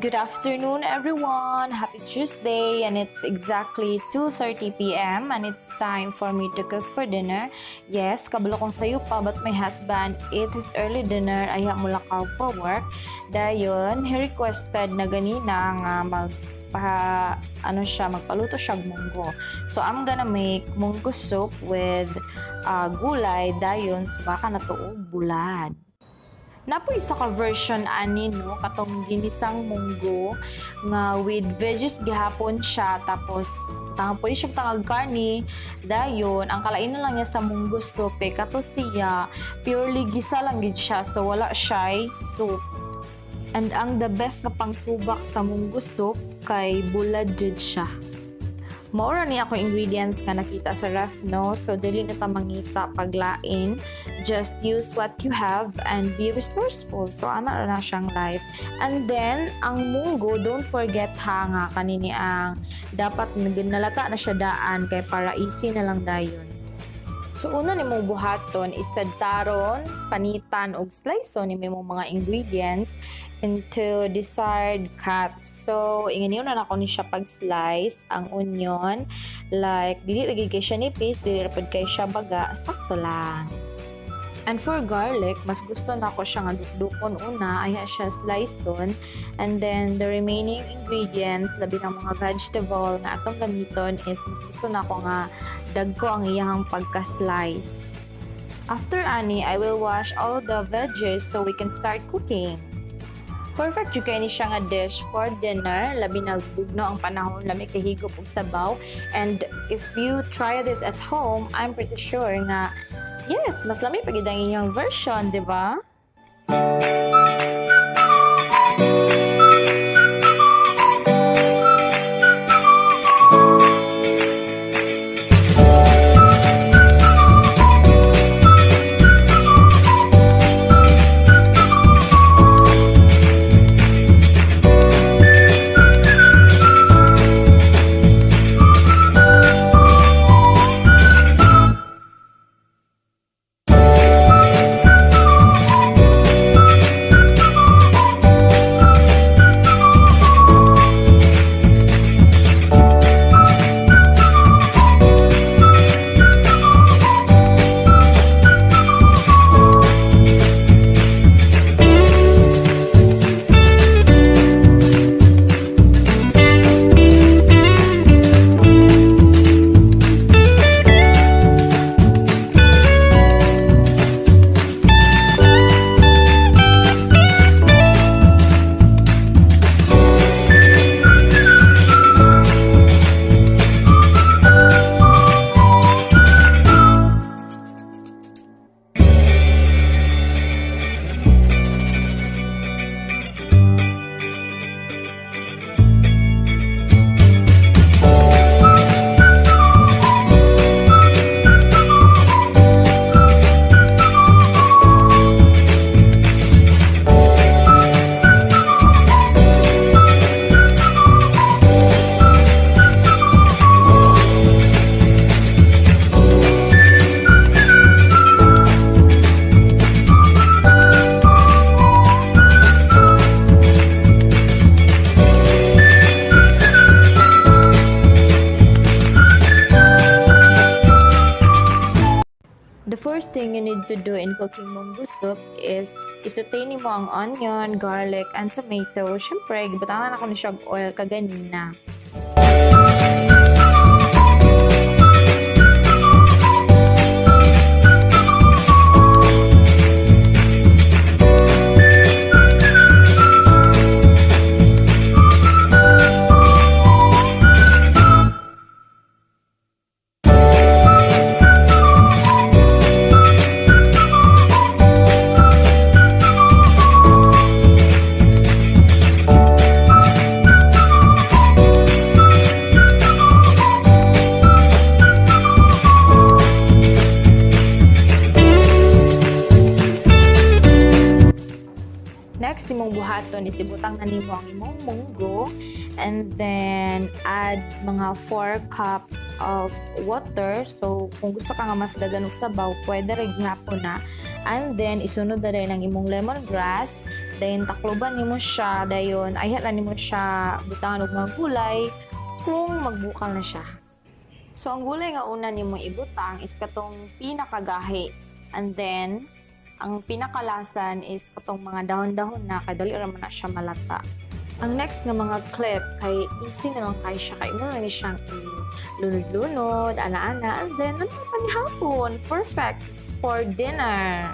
Good afternoon, everyone. Happy Tuesday, and it's exactly 2:30 p.m. and it's time for me to cook for dinner. Yes, kabalo kong sayo pa, but my husband, it is early dinner. Ayaw mo lakaw for work. Dayon, he requested na ganina nga magpaluto siya munggo. So, I'm gonna make munggo soup with gulay. Dayon, subaka na to bulad. Napo isa ka version ani no katong ginisang munggo nga with veggies gihapon siya, tapos pwede siya tangag karni. Dayon ang kalainan lang niya sa munggo soup kato siya purely gisa lang gid siya, so wala siya soup. And ang the best nga pangsubak sa munggo soup kay bulad jud siya. Maura ni ako ingredients nga nakita sa ref, no? So, dili na ta mangita paglain. Just use what you have and be resourceful. So, ana na siyang life. And then, ang munggo, don't forget nga kanini ang dapat nalata na siya daan kay para easy na lang dayon. So, una ni mong buhaton is tadtaron, panitan, og slice ni mong mga ingredients into desired cut. So, inganiyon na ako ni siya pag-slice ang onion. Like, dili lagi kay siya nipis, dili rapod kay siya baga, sakto lang. And for garlic, mas gusto na ako siya nga dukdukon una, aya siya sliceon. And then, the remaining ingredients, labi ng mga vegetable nga atong gamiton is mas gusto na ako nga dagko ang iyang pagka-slice. After ani, I will wash all the veggies so we can start cooking. Perfect yung kayo ni siya nga dish for dinner. Labi na bugno ang panahon, lami kahigop og sabaw. And if you try this at home, I'm pretty sure nga yes, mas lami pagid ang inyong version, di ba? The first thing you need to do in cooking munggo soup is isutain mo ang onion, garlic, and tomato. Siyempre, gibutangan ako ni siya oil kaganina. Next, imong buhaton is ibutang na nimo ang imong munggo, and then add mga 4 cups of water. So, kung gusto ka nga mas dagan og sabaw, pwede ra gihapon na. And then, isunod na rin ang imong lemongrass, Then takloban nimo siya, dayon ayha na nimo siya butangan og mga gulay kung magbukal na siya. So ang gulay nga una nimo ibutang is katong pinakagahi. And then ang pinakalasan is katong mga dahon-dahon na kay dali ra man na siya malata. Ang next nga mga clip kay easy na lang kay siya kay mo na ni siyang lunod-lunod, ana-ana, and then naman pa ni hapon. Perfect for dinner.